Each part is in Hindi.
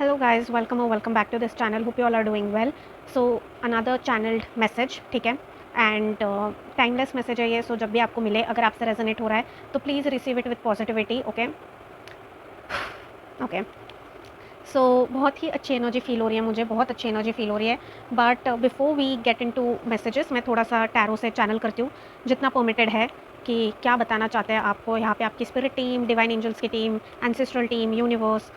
Hello guys, welcome or welcome back to this channel. Hope you all are doing well. So another channeled message, ठीक है, एंड टाइमलेस मैसेज है ये. सो जब भी आपको मिले, अगर आपसे रेजोनेट हो रहा है तो please receive it with positivity. Okay okay. So बहुत ही अच्छी एनर्जी फील हो रही है मुझे, बहुत अच्छी एनर्जी फील हो रही है. But before we get into messages, मैं थोड़ा सा टैरो से चैनल करती हूँ जितना परमिटेड है कि क्या बताना चाहते हैं आपको यहाँ पे आपकी स्पिरिट टीम, डिवाइन एंजल्स की team, ancestral team, universe,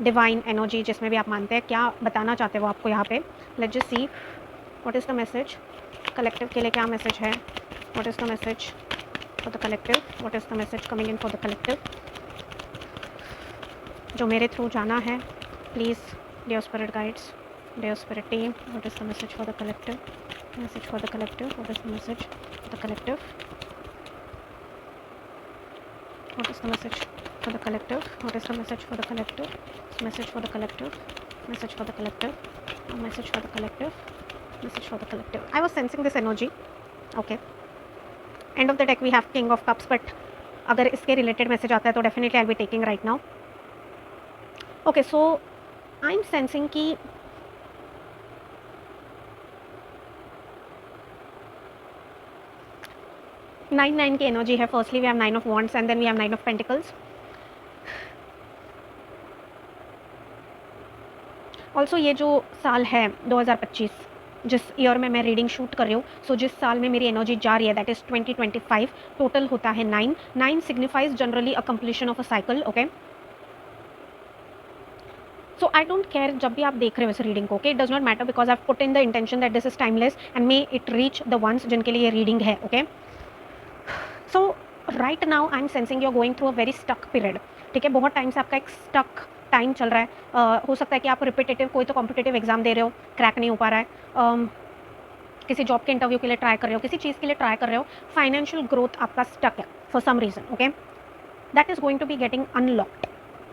divine energy, जिसमें भी आप मानते हैं, क्या बताना चाहते हैं वो आपको यहाँ पे. Let's just see what is the message. Collective के लिए क्या मैसेज है? What is the message for the collective? What is the message coming in for the collective? जो मेरे थ्रू जाना है, please dear spirit guides, dear spirit team, what is the message for the collective? Message for the collective. What is the message for the collective? What is the message for the collective? What is the message for the collective? Message for the collective. Message for the collective. Message for the collective. Message for the collective. I was sensing this energy. Okay. End of the deck we have King of Cups, but अगर इसके related message आता है तो definitely I'll be taking right now. Okay, so I'm sensing कि नाइन की एनर्जी है. Firstly we have 9 of wands and then we have 9 of pentacles. Also ये जो साल है 2025, जिस ईयर में मैं रीडिंग शूट कर रही हूँ, सो जिस साल में मेरी एनर्जी जा रही है, दैट इज़ 2025. टोटल होता है 9. 9 signifies generally a completion of a cycle. Okay, so I don't care जब भी आप देख रहे हो इस रीडिंग को. Okay, it does not matter because I put in the intention that this is timeless and may it reach the ones जिनके लिए ये रीडिंग है. Okay, so right now I am sensing you are going through a very stuck period. ठीक है, बहुत टाइम से आपका एक स्टक टाइम चल रहा है. हो सकता है कि आप रिपीटेटिव कोई तो कॉम्पिटेटिव एग्जाम दे रहे हो, क्रैक नहीं हो पा रहा है. किसी जॉब के इंटरव्यू के लिए ट्राई कर रहे हो, किसी चीज़ के लिए ट्राई कर रहे हो. फाइनेंशियल ग्रोथ आपका स्टक है for some reason. Okay, that is going to be getting unlocked.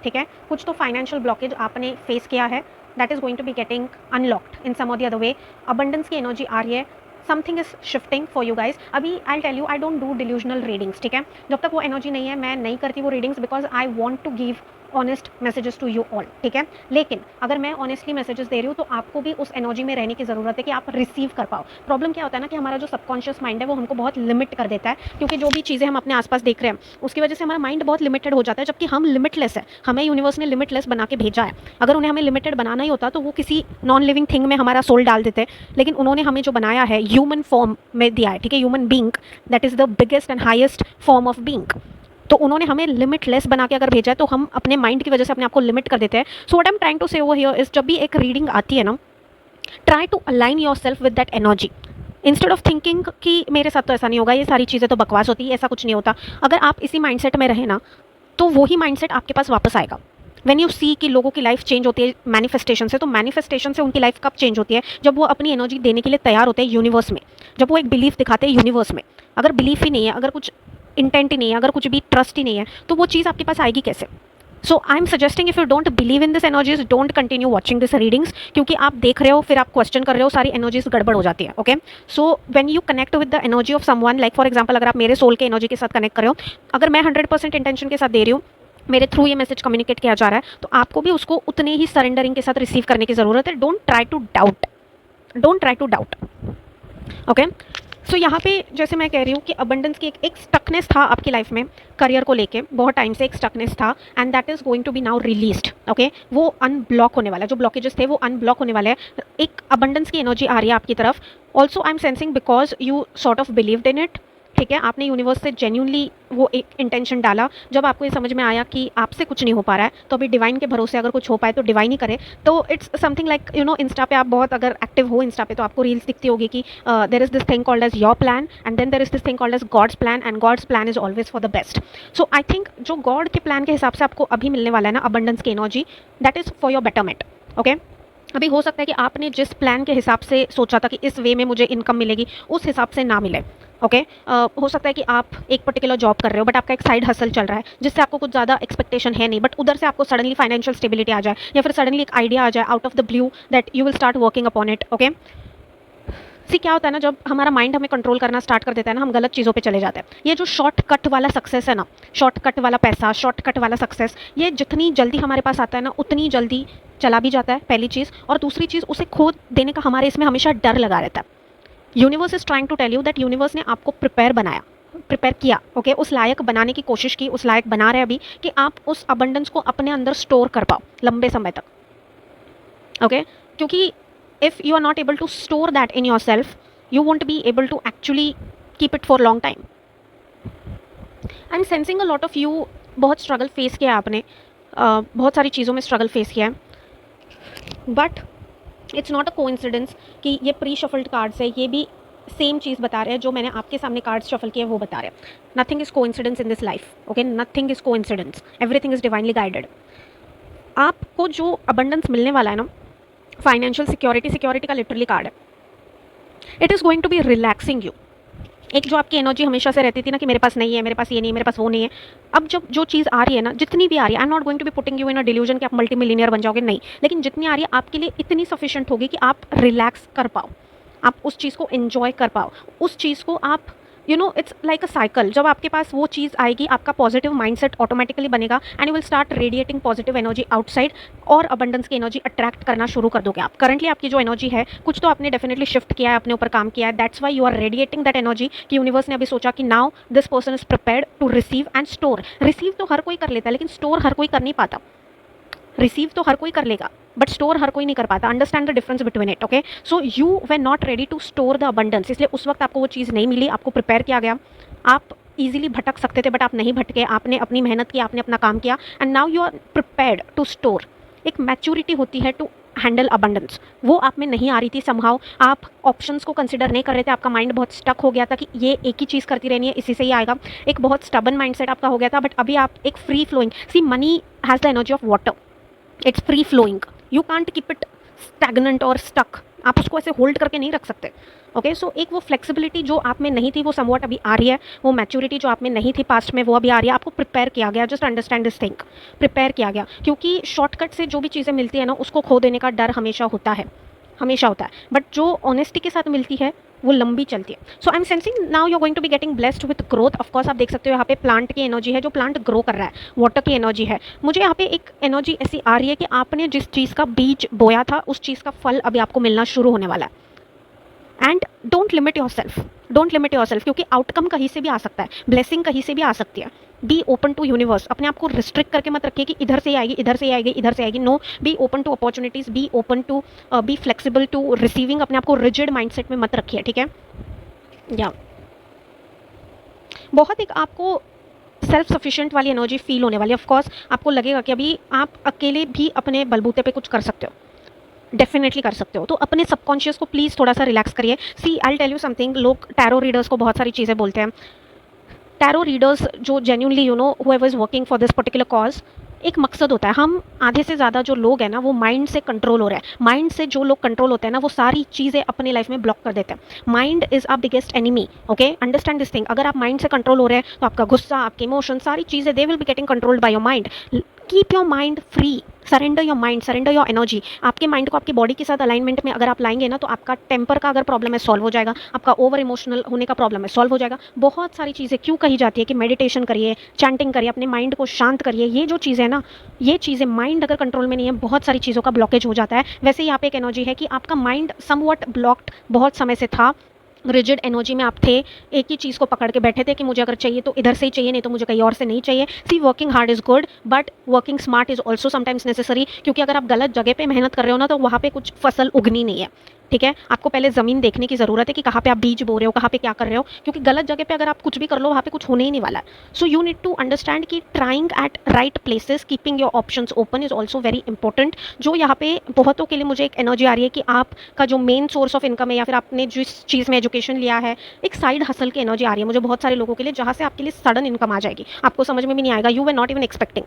ठीक है, कुछ तो फाइनेंशियल ब्लॉकेज आपने फेस किया है, that is going to be getting unlocked in some और द अदर वे. अबंडेंस की एनर्जी आ रही है. Something is shifting for you guys. अभी I tell you, I don't do delusional readings. ठीक है, जब तक वो एनर्जी नहीं है मैं नहीं करती वो readings, because I want to give honest messages to you all. ठीक है, लेकिन अगर मैं ऑनेस्टली मैसेजेस दे रही हूँ तो आपको भी उस एनर्जी में रहने की ज़रूरत है कि आप रिसीव कर पाओ. प्रॉब्लम क्या होता है ना कि हमारा जो सबकॉन्शियस माइंड है वो हमको बहुत लिमिट कर देता है, क्योंकि जो भी चीज़ें हम अपने आसपास देख रहे हैं उसकी वजह से हमारा माइंड बहुत लिमिटेड हो जाता है, जबकि हम लिमिटलेस है. हमें यूनिवर्स ने लिमिटलेस बना के भेजा है. अगर उन्हें हमें लिमिटेड बनाना ही होता तो वो किसी नॉन लिविंग थिंग में हमारा सोल डाल देते, लेकिन उन्होंने हमें जो बनाया है ह्यूमन फॉर्म में दिया है. ठीक है, human being, that is the biggest and highest form of being. तो उन्होंने हमें लिमिटलेस बना के अगर भेजा है तो हम अपने माइंड की वजह से अपने आप को लिमिट कर देते हैं. So what I am trying to say over here is, जब भी एक रीडिंग आती है ना, try to align yourself with that energy. Instead of thinking कि मेरे साथ तो ऐसा नहीं होगा, ये सारी चीज़ें तो बकवास होती है, ऐसा कुछ नहीं होता. अगर आप इसी माइंडसेट में रहे ना तो वही माइंडसेट आपके पास वापस आएगा. व्हेन यू सी कि लोगों की लाइफ चेंज होती है मैनिफेस्टेशन से, तो मैनिफेस्टेशन से उनकी लाइफ कब चेंज होती है? जब वो अपनी एनर्जी देने के लिए तैयार होते हैं यूनिवर्स में, जब वो एक बिलीफ दिखाते हैं यूनिवर्स में. अगर बिलीफ ही नहीं है, अगर कुछ इंटेंट ही नहीं है, अगर कुछ भी ट्रस्ट ही नहीं है, तो वो चीज़ आपके पास आएगी कैसे? So I am suggesting, if you don't believe in this energies, don't continue watching this readings, क्योंकि आप देख रहे हो फिर आप क्वेश्चन कर रहे हो, सारी एनर्जीज गड़बड़ हो जाती है. Okay, so when you connect with the energy of someone, like for example अगर आप मेरे सोल के एनर्जी के साथ कनेक्ट कर रहे हो, अगर मैं 100% इंटेंशन के साथ दे रही हूँ, मेरे थ्रू ये मैसेज कम्युनिकेट किया जा रहा है, तो आपको भी उसको उतने ही सरेंडरिंग के साथ रिसीव करने की ज़रूरत है. Don't try to doubt, don't try to doubt. Okay, so यहाँ पे जैसे मैं कह रही हूँ कि अबंडेंस की एक स्टकनेस था आपकी लाइफ में, करियर को लेके बहुत टाइम से एक स्टकनेस था, and that is going to be now released. Okay, वो अनब्लॉक होने वाला है. जो ब्लॉकेजेस थे वो अनब्लॉक होने वाले हैं. एक अबंडेंस की एनर्जी आ रही है आपकी तरफ. Also I am sensing because you sort of believed in it. ठीक है, आपने यूनिवर्स से जेन्यूनली वो एक इंटेंशन डाला. जब आपको ये समझ में आया कि आपसे कुछ नहीं हो पा रहा है, तो अभी डिवाइन के भरोसे अगर कुछ हो पाए तो डिवाइन ही करे. तो it's something like you know, Insta पे आप बहुत अगर एक्टिव हो इंस्टा पे तो आपको रील्स दिखती होगी कि there is this thing called as your plan and then there is this thing called as God's plan, and God's plan is always for the best. So I think जो गॉड के प्लान के हिसाब से आपको अभी मिलने वाला है ना अबंडेंस की energy, that is for your betterment. Okay, अभी हो सकता है कि आपने जिस प्लान के हिसाब से सोचा था कि इस वे में मुझे इनकम मिलेगी, उस हिसाब से ना मिले. ओके, हो सकता है कि आप एक पर्टिकुलर जॉब कर रहे हो बट आपका एक साइड हसल चल रहा है जिससे आपको कुछ ज़्यादा एक्सपेक्टेशन है नहीं, बट उधर से आपको सडनली फाइनेंशियल स्टेबिलिटी आ जाए, या फिर सडनली एक आइडिया आ जाए out of the blue that you will start working upon it. Okay, see क्या होता है ना, जब हमारा माइंड हमें कंट्रोल करना स्टार्ट कर देता है ना, हम गलत चीज़ों पे चले जाते हैं. ये जो शॉर्टकट वाला सक्सेस है ना, शॉर्टकट वाला पैसा, शॉर्टकट वाला सक्सेस, ये जितनी जल्दी हमारे पास आता है ना, उतनी जल्दी चला भी जाता है, पहली चीज़। और दूसरी चीज़, उसे खो देने का हमारे इसमें हमेशा डर लगा रहता है। Universe is trying to tell you that universe ने आपको प्रिपेयर किया, ओके, उस लायक बनाने की कोशिश की, उस लायक बना रहे अभी कि आप उस अबंडेंस को अपने अंदर स्टोर कर पाओ लंबे समय तक, ओके। क्योंकि if you are not able to store that in yourself, you won't be able to actually keep it for long time. I am sensing a lot of you, बहुत स्ट्रगल फेस किया आपने, बहुत सारी चीज़ों में स्ट्रगल फेस किया है, but it's not a coincidence कि ये प्री शफल्ड कार्ड्स है, ये भी सेम चीज़ बता रहे हैं जो मैंने आपके सामने कार्ड्स शफल किए वो बता रहे हैं। Nothing is coincidence in this life, okay, nothing is coincidence, everything is divinely guided. आपको जो अबंडेंस मिलने वाला है ना, फाइनेंशियल सिक्योरिटी का लिटरली कार्ड है। It is going to be relaxing you. एक जो आपकी एनर्जी हमेशा से रहती थी ना कि मेरे पास नहीं है, मेरे पास ये नहीं है, मेरे पास वो नहीं है, अब जब जो चीज़ आ रही है ना, जितनी भी आ रही है, I am not going to be putting you in a delusion कि आप मल्टी मिलियनियर बन जाओगे, नहीं, लेकिन जितनी आ रही है आपके लिए इतनी सफिशिएंट होगी कि आप रिलैक्स कर पाओ, आप उस चीज़ को एन्जॉय कर पाओ, उस चीज़ को आप इट्स लाइक अ साइकिल। जब आपके पास वो चीज़ आएगी, आपका पॉजिटिव माइंडसेट ऑटोमेटिकली बनेगा and you will start radiating positive energy outside, और अबंडेंस की एनर्जी अट्रैक्ट करना शुरू कर दोगे आप। करंटली आपकी जो एनर्जी है, कुछ तो आपने डेफिनेटली शिफ्ट किया है, अपने ऊपर काम किया है, that's why you are radiating that energy कि यूनिवर्स ने अभी सोचा कि now this person is prepared to receive and store. Receive तो हर कोई कर लेता है, लेकिन स्टोर हर कोई कर नहीं पाता। रिसीव तो हर कोई कर लेगा, बट स्टोर हर कोई नहीं कर पाता। Understand the difference between it, okay. So you were not ready to store the abundance, इसलिए उस वक्त आपको वो चीज़ नहीं मिली, आपको प्रिपेयर किया गया। आप इजीली भटक सकते थे, बट आप नहीं भटके, आपने अपनी मेहनत की, आपने अपना काम किया, and now you are prepared to store. एक मैच्योरिटी होती है टू हैंडल अबंडेंस, वो आप में नहीं आ रही थी समहाउ। आप ऑप्शंस को कंसिडर नहीं कर रहे थे, आपका माइंड बहुत स्टक हो गया था कि ये एक ही चीज़ करती रहनी है, इसी से ही आएगा। एक बहुत स्टबन माइंडसेट आपका हो गया था, बट अभी आप एक free flowing, see money has the energy of water, it's free flowing, you can't keep it stagnant और स्टक, आप उसको ऐसे होल्ड करके नहीं रख सकते, ओके। सो एक वो फ्लेक्सिबिलिटी जो आप में नहीं थी वो समवट अभी आ रही है, वो मैच्योरिटी जो आप में नहीं थी पास्ट में वो अभी आ रही है। आपको प्रिपेयर किया गया, just understand this thing, prepare किया गया, क्योंकि शॉर्टकट से जो भी चीज़ें मिलती है ना, उसको खो देने का डर हमेशा होता है, हमेशा होता है, बट जो ऑनेस्टी के साथ मिलती है वो लंबी चलती है। So I am sensing now you are going to be getting blessed with growth. Of course आप देख सकते हो यहाँ पे प्लांट की एनर्जी है, जो प्लांट ग्रो कर रहा है, वाटर की एनर्जी है। मुझे यहाँ पे एक एनर्जी ऐसी आ रही है कि आपने जिस चीज़ का बीज बोया था, उस चीज़ का फल अभी आपको मिलना शुरू होने वाला है। And don't limit your self, don't limit your self, क्योंकि आउटकम कहीं से भी आ सकता है, ब्लेसिंग कहीं से भी आ सकती है। बी ओपन टू यूनिवर्स, अपने आप को रिस्ट्रिक्ट करके मत रखिए कि इधर से ही आएगी, इधर से ही आएगी, इधर से आएगी। No, be open to opportunities, be open to, be flexible to receiving. अपने आप को रिजिड माइंडसेट में मत रखिए, ठीक है। या बहुत एक आपको सेल्फ सफिशिएंट वाली एनर्जी फील होने वाली है। ऑफकोर्स आपको लगेगा कि अभी आप अकेले भी अपने बलबूते पे कुछ कर सकते हो, डेफिनेटली कर सकते हो। तो अपने सबकॉन्शियस को प्लीज़ थोड़ा सा रिलैक्स करिए। See I tell you something, लोग टैरो रीडर्स को बहुत सारी चीज़ें बोलते हैं। टैरो रीडर्स जो genuinely whoever is working for this particular cause, एक मकसद होता है। हम आधे से ज़्यादा जो लोग हैं ना, वो माइंड से कंट्रोल हो रहे हैं। माइंड से जो लोग कंट्रोल होते हैं ना, वो सारी चीज़ें अपने लाइफ में ब्लॉक कर देते हैं। Mind is a biggest enemy, okay, understand this thing. अगर आप माइंड से कंट्रोल हो रहे हैं तो आपका गुस्सा, आपके इमोशन, सारी चीज़ें they will be getting controlled by your mind. Keep your mind free, surrender your mind, surrender your energy. आपके माइंड को आपकी बॉडी के साथ अलाइनमेंट में अगर आप लाएंगे ना, तो आपका टेम्पर का अगर प्रॉब्लम है सॉल्व हो जाएगा, आपका ओवर इमोशनल होने का प्रॉब्लम है सॉल्व हो जाएगा। बहुत सारी चीज़ें क्यों कही जाती है कि मेडिटेशन करिए, चैंटिंग करिए, अपने माइंड को शांत करिए। ये जो चीज़ें ना, ये चीज़ें माइंड अगर कंट्रोल में नहीं है, बहुत सारी चीज़ों का ब्लॉकेज हो जाता है। वैसे ही यहाँ पे एक एनर्जी है कि आपका माइंड समवट ब्लॉक्ड बहुत समय से था, रिजिड एनर्जी में आप थे, एक ही चीज़ को पकड़ के बैठे थे कि मुझे अगर चाहिए तो इधर से ही चाहिए, नहीं तो मुझे कहीं और से नहीं चाहिए। See, working hard is good, but working smart is also sometimes necessary, क्योंकि अगर आप गलत जगह पे मेहनत कर रहे हो ना, तो वहाँ पे कुछ फसल उगनी नहीं है, ठीक है। आपको पहले ज़मीन देखने की ज़रूरत है कि कहाँ पे आप बीज बो रहे हो, कहाँ पे क्या कर रहे हो, क्योंकि गलत जगह पे अगर आप कुछ भी कर लो, वहाँ पे कुछ होने ही नहीं वाला है। So you need to understand कि trying at right places, keeping your options open is also very important. जो यहाँ पे बहुतों के लिए मुझे एक एनर्जी आ रही है कि आपका जो मेन सोर्स ऑफ इनकम है, या फिर आपने जिस चीज़ में एजुकेशन लिया है, एक साइड हसल की एनर्जी आ रही है मुझे बहुत सारे लोगों के लिए, जहाँ से आपके लिए सडन इनकम आ जाएगी, आपको समझ में भी नहीं आएगा। You were not even expecting,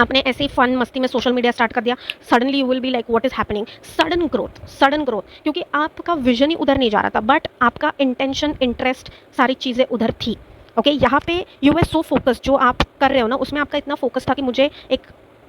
आपने ऐसे ही फन मस्ती में सोशल मीडिया स्टार्ट कर दिया, suddenly you will be like what is happening. Sudden growth, sudden growth, क्योंकि आपका विजन ही उधर नहीं जा रहा था, बट आपका इंटेंशन, इंटरेस्ट, सारी चीज़ें उधर थी, ओके। यहाँ पे यू वर सो फोकस, जो आप कर रहे हो ना, उसमें आपका इतना फोकस था कि मुझे एक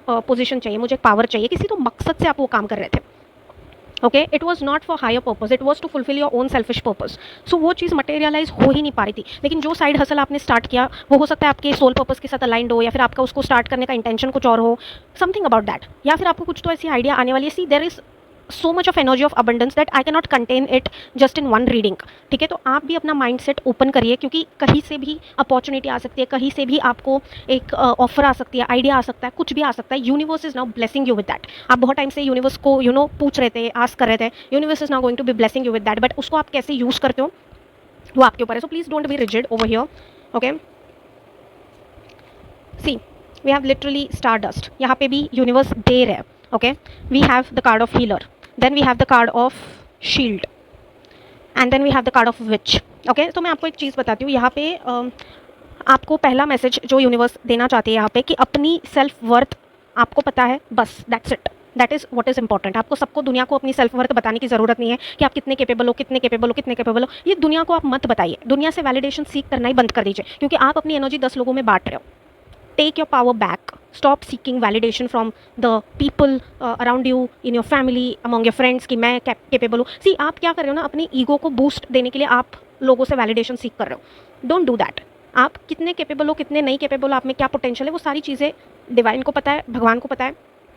पोजीशन चाहिए, मुझे पावर चाहिए, किसी तो मकसद से आप वो काम कर रहे थे। Okay, it was not for higher purpose, it was to fulfil your own selfish purpose. So वो चीज़ मटेरियलाइज हो ही नहीं पा रही थी. लेकिन जो साइड हसल आपने स्टार्ट किया वो हो सकता है आपके सोल पर्पज के साथ अलाइंड हो, या फिर आपका उसको स्टार्ट करने का इंटेंशन कुछ और हो, समथिंग अबाउट दैट. या फिर आपको कुछ तो ऐसी आइडिया आने वाली है. See, there is so much of energy of abundance that I can not contain it just in one reading. ठीक है, तो आप भी अपना माइंड सेट ओपन करिए, क्योंकि कहीं से भी अपॉर्चुनिटी आ सकती है, कहीं से भी आपको एक ऑफर आ सकती है, आइडिया आ सकता है, कुछ भी आ सकता है. Universe is now blessing you with that. आप बहुत टाइम से यूनिवर्स को पूछ रहे थे, आस्क कर रहे थे. Universe is now going to be blessing you with that, but उसको आप कैसे यूज़ करते हो वो आपके ऊपर है. So please don't be rigid over here. Okay, see, we have literally star dust. यहाँ पे भी यूनिवर्स दे रहे हैं. Okay, we have the card of healer, then we have the card of shield, and then we have the card of witch. Okay, तो मैं आपको एक चीज़ बताती हूँ यहाँ पे. आपको पहला मैसेज जो यूनिवर्स देना चाहती है यहाँ पे कि अपनी सेल्फ वर्थ आपको पता है, बस that's it. That is what is important. आपको सबको दुनिया को अपनी सेल्फ वर्थ बताने की ज़रूरत नहीं है कि आप कितने केपेबल हो, कितने केपेबल हो, कितने केपेबल हो. ये दुनिया को आप मत बताइए. दुनिया से वैलिडेशन सीख करना ही बंद कर दीजिए, क्योंकि आप अपनी एनर्जी 10 लोगों में बांट रहे हो. Take your power back. Stop seeking validation from the people around you, in your family, among your friends कि मैं capable हूँ. See, आप क्या कर रहे हो ना, अपनी ईगो को बूस्ट देने के लिए आप लोगों से वैलिडेशन सीख कर रहे हो. Don't do that. आप कितने केपेबल हो, कितने नहीं केपेबल हो, आप में क्या पोटेंशियल है, वो सारी चीज़ें डिवाइन को पता है, भगवान को पता है,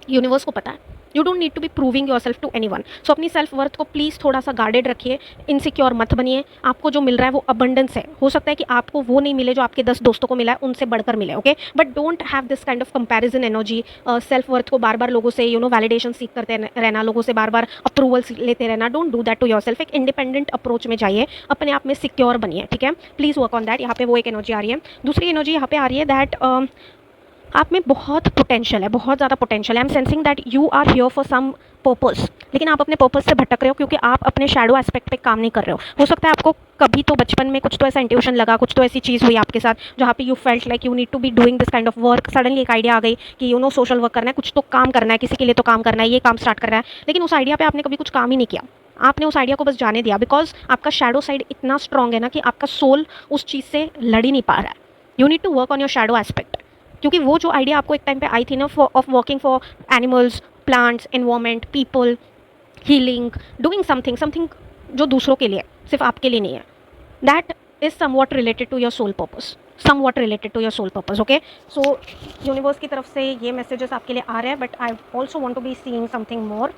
यूनिवर्स को पता है. You don't need to be proving yourself to anyone. So अपनी सेल्फ वर्थ को प्लीज़ थोड़ा सा गार्डेड रखिए. इनसिक्योर मत बनिए. आपको जो मिल रहा है वो अबंडेंस है. हो सकता है कि आपको वो नहीं मिले जो आपके 10 दोस्तों को मिला है, उनसे बढ़कर मिले. Okay, but don't have this kind of comparison energy. Self worth को बार बार लोगों से वैलिडेशन सीख करते रहना, लोगों से बार बार अप्रूवल लेते रहना. Don't do that to yourself. एक इंडिपेंडेंट अप्रोच में जाइए, अपने आप में सिक्योर बनिए. ठीक है, प्लीज़ वर्क ऑन दैट. यहाँ पे वो एक एनर्जी आ रही है. दूसरी एनर्जी यहाँ पे आ रही है दैट आप में बहुत पोटेंशियल है, बहुत ज़्यादा पोटेंशियल है. I am sensing that you are here for some purpose, लेकिन आप अपने पर्पस से भटक रहे हो क्योंकि आप अपने शैडो एस्पेक्ट पे काम नहीं कर रहे हो सकता है आपको कभी तो बचपन में कुछ तो ऐसा इंट्यूशन लगा, कुछ तो ऐसी चीज़ हुई आपके साथ जहाँ पे you felt like you need to be doing this kind of work. Suddenly एक आइडिया आ गई कि सोशल वर्क करना है, कुछ तो काम करना है, किसी के लिए तो काम करना है, ये काम स्टार्ट करना है. लेकिन उस आइडिया पे आपने कभी कुछ काम ही नहीं किया. आपने उस आइडिया को बस जाने दिया बिकॉज आपका शैडो साइड इतना स्ट्रॉन्ग है ना कि आपका सोल उस चीज़ से लड़ ही नहीं पा रहा है. You need to work on your shadow aspect, क्योंकि वो जो आइडिया आपको एक टाइम पे आई थी ना of working for animals, plants, environment, people, healing, doing something something जो दूसरों के लिए, सिर्फ आपके लिए नहीं है. That is somewhat related to your soul purpose, somewhat related to your soul purpose. Okay, so universe की तरफ से ये मैसेजेस आपके लिए आ रहे हैं, but I also want to be seeing something more.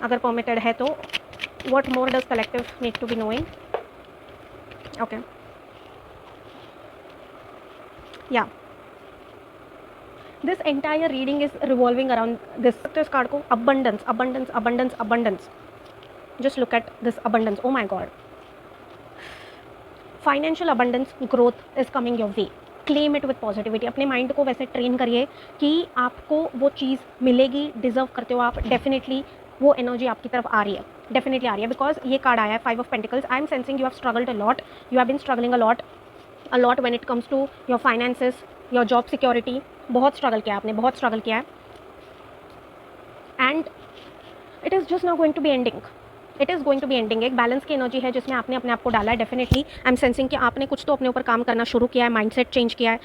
अगर परमिटेड है तो what more does collective need to be knowing. Okay, yeah, this entire reading is revolving around this card को abundance, abundance, abundance, abundance. Just look at this abundance. Oh my god, financial abundance, growth is coming your way. Claim it with positivity. अपने माइंड को वैसे ट्रेन करिए कि आपको वो चीज़ मिलेगी, डिजर्व करते हो आप. डेफिनेटली वो एनर्जी आपकी तरफ आ रही है, डेफिनेटली आ रही है. बिकॉज ये कार्ड आया है 5 of pentacles. I am sensing you have struggled a lot, you have been struggling a lot when it comes to your finances, your job security. बहुत स्ट्रगल किया आपने, बहुत स्ट्रगल किया है. And it is just now going to be ending. It is going to be ending. एक बैलेंस की एनर्जी है जिसमें आपने अपने आप को डाला है. डेफिनेटली आई एम सेंसिंग कि आपने कुछ तो अपने ऊपर काम करना शुरू किया है, माइंडसेट चेंज किया है,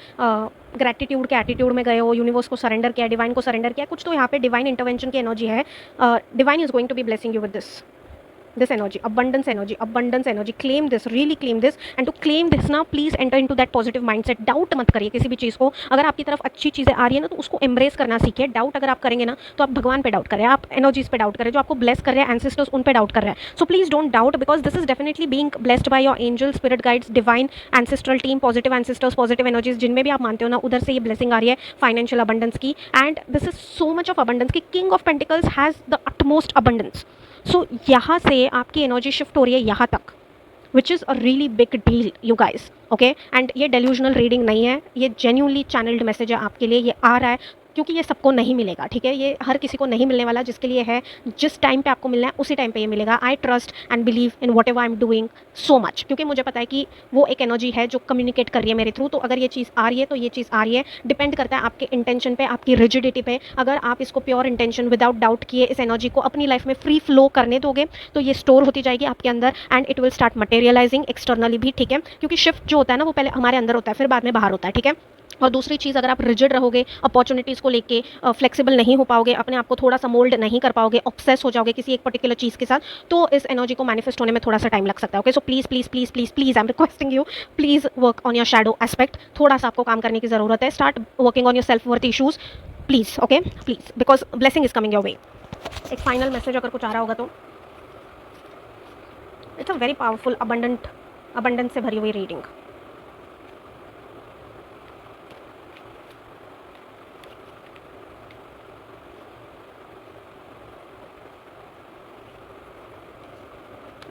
ग्रैटिट्यूड के एटीट्यूड में गए हो, यूनिवर्स को सरेंडर किया, डिवाइन को सरेंडर किया. कुछ तो यहाँ पे डिवाइन इंटरवेंशन की एनर्जी है. Divine is going to be blessing you with this energy, abundance energy, abundance energy. Claim this, really claim this. And to claim this now, please enter into that positive mindset. Doubt मत करिए किसी भी चीज़ को. अगर आपकी तरफ अच्छी चीज़ें आ रही है ना तो उसको एम्ब्रेस करना सीखिए. डाउट अगर आप करेंगे ना तो आप भगवान पे डाउट करें, आप एनर्जीज पे डाउट करें, जो आपको ब्लेस कर रहे हैं एंसेस्टर्स उन पे डाउट कर रहे हैं. सो please don't doubt because this is definitely being blessed by your angel, spirit guides, divine, ancestral team, positive ancestors, positive energies जिनमें भी आप मानते हो ना, उधर से ये ब्लेसिंग आ रही है फाइनेंशियल अबंडेंस की. And this is so much of abundance कि king of pentacles has the utmost abundance. So यहाँ से आपकी एनर्जी शिफ्ट हो रही है यहाँ तक, which is a really big deal you guys. Okay, and ये डेल्यूजनल रीडिंग नहीं है, ये जेन्यूनली चैनल्ड मैसेज है आपके लिए. ये आ रहा है क्योंकि ये सबको नहीं मिलेगा. ठीक है, ये हर किसी को नहीं मिलने वाला. जिसके लिए है, जिस टाइम पे आपको मिलना है उसी टाइम पे ये मिलेगा. I trust and believe in what ever I am doing so much, क्योंकि मुझे पता है कि वो एक एनर्जी है जो कम्युनिकेट कर रही है मेरे थ्रू. तो अगर ये चीज़ आ रही है तो ये चीज़ आ रही है. डिपेंड करता है आपके इंटेंशन पे, आपकी रिजिडिटी पे. अगर आप इसको प्योर इंटेंशन विदाउट डाउट किए इस एनर्जी को अपनी लाइफ में फ्री फ्लो करने दोगे तो ये स्टोर होती जाएगी आपके अंदर and it will start materialising externally भी. ठीक है, क्योंकि शिफ्ट जो होता है ना वो पहले हमारे अंदर होता है, फिर बाद में बाहर होता है. ठीक है, और दूसरी चीज़, अगर आप रिजिड रहोगे अपॉर्चुनिटीज़ को लेके, फ्लेक्सिबल नहीं हो पाओगे, अपने आप को थोड़ा सा मोल्ड नहीं कर पाओगे, ऑब्सेस हो जाओगे किसी एक पर्टिकुलर चीज़ के साथ, तो इस एनर्जी को मैनिफेस्ट होने में थोड़ा सा टाइम लग सकता है। Okay, so please please please please please I am requesting you, please work on your shadow aspect. थोड़ा सा आपको काम करने की ज़रूरत है। Start working on your self worth issues please. Okay please, because blessing is coming your way. एक फाइनल मैसेज अगर कुछ आ रहा होगा तो it's a very powerful abundance से भरी हुई reading.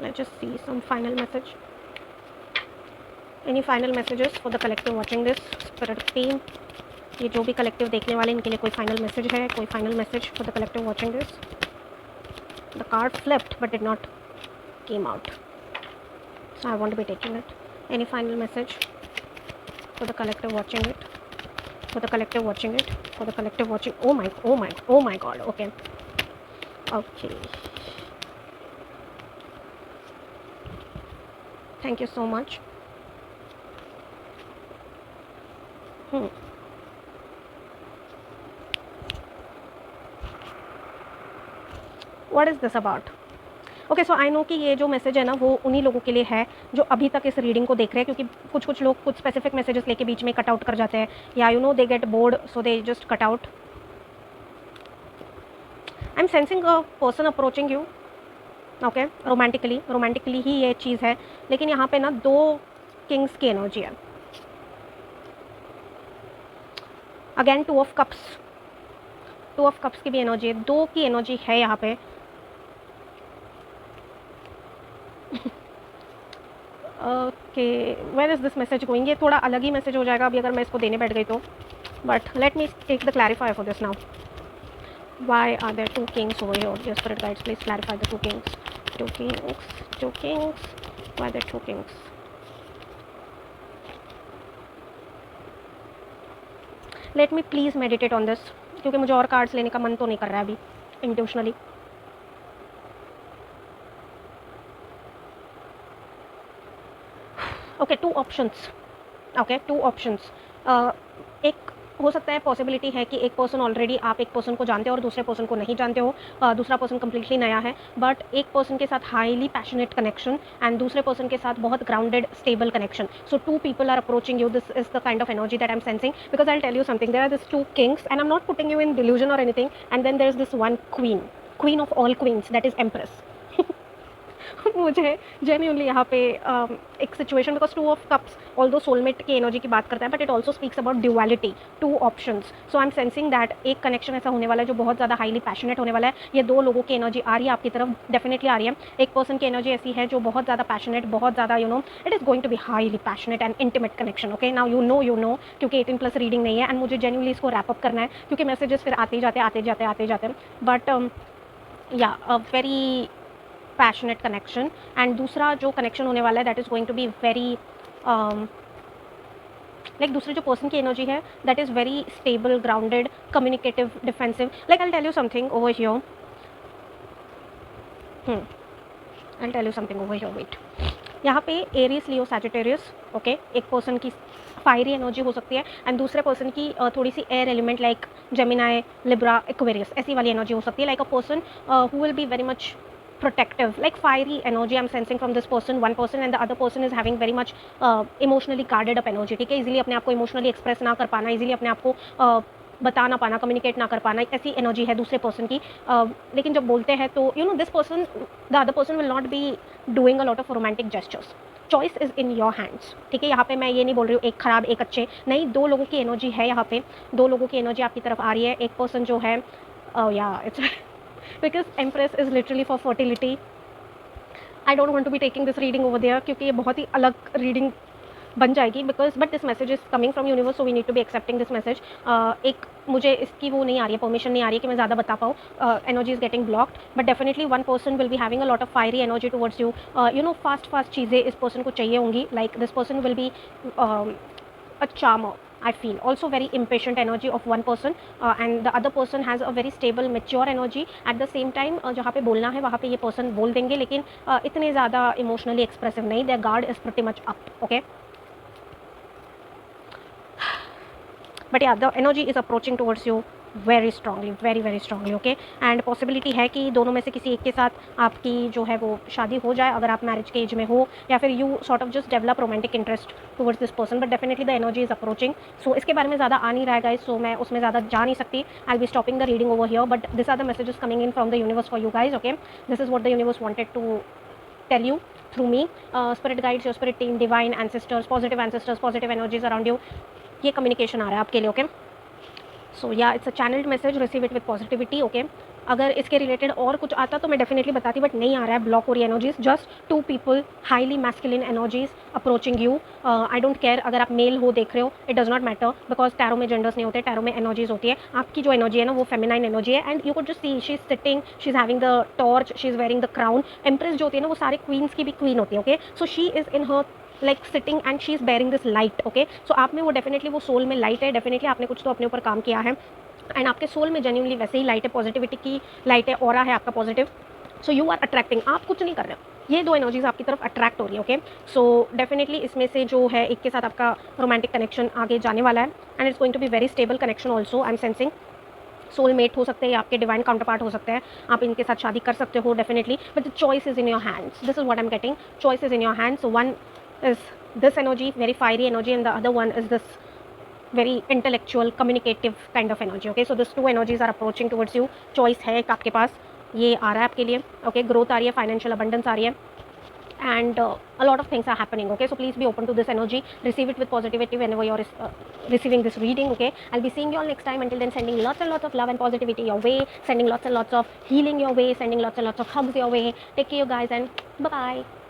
Let's just see some final message. Any final messages for the collective watching this? Spirit team, ये जो भी कलेक्टिव देखने वाले इनके लिए कोई फाइनल मैसेज है? कोई final message for the collective watching this? The card flipped but did not came out, so I won't be taking it. Any final message for the collective watching it? For the collective watching it? For the collective watching? Oh my God. Okay. Thank you so much. What is this about? Okay, so I know कि ये जो मैसेज है ना वो उन्हीं लोगों के लिए है जो अभी तक इस रीडिंग को देख रहे हैं, क्योंकि कुछ लोग कुछ स्पेसिफिक मैसेजेस लेके बीच में कट आउट कर जाते हैं, या you know they get bored so they just cut out. I am sensing a person approaching you. Okay, romantically ही ये चीज़ है, लेकिन यहाँ पे ना 2 किंग्स की एनर्जी है। अगेन 2 ऑफ कप्स की भी एनर्जी है, 2 की एनर्जी है यहाँ पे। Okay, where is this message going? ये थोड़ा अलग ही मैसेज हो जाएगा अभी अगर मैं इसको देने बैठ गई तो, but let me take the clarify for this now. Why are there 2 kings over here? Your spirit guides please clarify the 2 kings. 2 kings, why there 2 kings? Let me please meditate on this, क्योंकि मुझे और कार्ड्स लेने का मन तो नहीं कर रहा है अभी intuitively. Okay, 2 options. Okay, 2 options. एक हो सकता है पॉसिबिलिटी है कि एक पर्सन ऑलरेडी, आप एक पर्सन को जानते हो और दूसरे पर्सन को नहीं जानते हो, दूसरा पर्सन कम्प्लीटली नया है, बट एक पर्सन के साथ हाईली पैशनेट कनेक्शन एंड दूसरे पर्सन के साथ बहुत grounded stable connection. So 2 people are approaching you. This is the kind of energy that I'm sensing, because I'll tell you something, there are these 2 kings and I'm not putting you in delusion or anything, and then there's this one queen of all queens, that is Empress. मुझे जेन्युइनली यहाँ पे एक situation, because 2 of cups although soulmate की एनर्जी की बात करता है, but it also speaks about duality, 2 options. So I am sensing that एक कनेक्शन ऐसा होने वाला है जो बहुत ज़्यादा हाईली पैशनेट होने वाला है। ये 2 लोगों की एनर्जी आ रही है आपकी तरफ, डेफिनेटली आ रही है। एक पर्सन की एनर्जी ऐसी है जो बहुत ज़्यादा पैशनेट, बहुत ज़्यादा you know it is going to be highly passionate and intimate connection. Okay, now you know क्योंकि 18+ रीडिंग नहीं है एंड मुझे जेन्युइनली इसको रैप अप करना है, क्योंकि मैसेजेस फिर आते जाते, बट या a very passionate connection. And दूसरा जो कनेक्शन होने वाला है that is going to be very like, दूसरे जो पर्सन की एनर्जी है that is very stable, grounded, communicative, defensive. Like I tell you something over here, I tell you something over here, wait. यहाँ पे एरीज, लियो, सैजिटेरियस, ओके, एक पर्सन की फायरी एनर्जी हो सकती है एंड दूसरे पर्सन की थोड़ी सी air element like Gemini, Libra, Aquarius, ऐसी वाली एनर्जी हो सकती है। Like a person who will be very much protective, like fiery energy I'm sensing from this person, one person, and the other person is having very much emotionally guarded up energy, ठीक है। इजीली अपने आप को इमोशनली एक्सप्रेस ना कर पाना, इजीली अपने आप को बता ना पाना, कम्युनिकेट ना कर पाना, ऐसी एनर्जी है दूसरे पर्सन की। लेकिन जब बोलते हैं तो you know this person, the other person will not be doing a lot of romantic gestures. Choice is in your hands, ठीक है। यहाँ पे मैं ये नहीं बोल रही हूँ एक खराब एक अच्छे, नहीं, 2 लोगों की एनर्जी है यहाँ पे, 2 लोगों की एनर्जी आपकी तरफ आ रही है। एक पर्सन जो है या it's because empress is literally for fertility. I don't want to be taking this reading over there, क्योंकि ये बहुत ही अलग रीडिंग बन जाएगी, because but this message is coming from universe, so we need to be accepting this message. एक मुझे इसकी वो नहीं आ रही है, परमिशन नहीं आ रही है कि मैं ज़्यादा बता पाऊँ, energy is getting blocked, but definitely one person will be having a lot of fiery energy towards you. You know fast चीज़ें इस पर्सन को चाहिए होंगी, like this person will be a charmer, I feel. Also very impatient energy of one person, and the other person has a very stable, mature energy. At the same time, जहाँ पे बोलना है वहाँ पे ये person बोल देंगे, लेकिन इतने ज़्यादा emotionally expressive नहीं. Their guard is pretty much up. Okay. But yeah the energy is approaching towards you very strongly, very strongly, okay. And possibility है कि दोनों में से किसी एक के साथ आपकी जो है वो शादी हो जाए अगर आप मैरिज के एज में हो, या फिर you sort of just develop romantic interest towards this person, but definitely the energy is approaching. So इसके बारे में ज़्यादा आ नहीं रहा है गाइज, सो मैं उसमें ज़्यादा जा नहीं सकती। I be stopping the reading over here, but this are the messages coming in from the universe for you guys, okay. This is what the universe wanted to tell you through me. Spirit guides, your spirit team, divine ancestors, positive energies around you, ये कम्युनिकेशन आ रहा है आपके लिए, ओके। सो या it's a channelled message, receive it with positivity, okay. अगर इसके रिलेटेड और कुछ आता तो मैं डेफिनेटली बताती, बट नहीं आ रहा है। ब्लॉक हो रही energies, just 2 people, highly masculine energies approaching you. I don't care अगर आप मेल हो देख रहे हो, it does not matter, because tarot में जेंडर्स नहीं होते, टैरो में एनर्जीज होती है। आपकी जो एनर्जी है ना वो फेमिनाइन एनर्जी है, and you could just see she is sitting, she is having the torch, she is wearing the crown. Empress जो होती है ना वो सारे क्वींस की भी क्वीन होती है, okay. So she is in her like sitting and she is bearing this light, okay. So आप में वो डेफिनेटली वो सोल में लाइट है, डेफिनेटली आपने कुछ तो अपने ऊपर काम किया है, एंड आपके सोल में जेन्युइनली वैसे ही लाइट है, पॉजिटिविटी की लाइट है, ऑरा है आपका positive. So you are attracting, आप कुछ नहीं कर रहे हो, ये 2 एनर्जीज आपकी तरफ अट्रैक्ट हो रही है, ओके। सो डेफिनेटली इसमें से जो है एक के साथ आपका रोमांटिक कनेक्शन आगे जाने वाला है, and it's going to be very stable connection also. I am sensing soulmate हो सकते हैं, आपके डिवाइन काउंटर पार्ट हो सकते हैं, आप इनके साथ शादी कर सकते हो definitely, but the choice is in your hands. This is what I am getting, choice is in your hands. One is this energy, very fiery energy, and the other one is this very intellectual communicative kind of energy, okay। So these 2 energies are approaching towards you, choice है एक आपके पास, ये आ रहा है आपके लिए, okay। growth आ रही है, financial abundance आ रही है, and a lot of things are happening, okay। So please be open to this energy, receive it with positivity whenever you're receiving this reading, okay। I'll be seeing you all next time. Until then, sending lots and lots of love and positivity your way, sending lots and lots of healing your way, sending lots and lots of hugs your way. Take care you guys, and bye bye.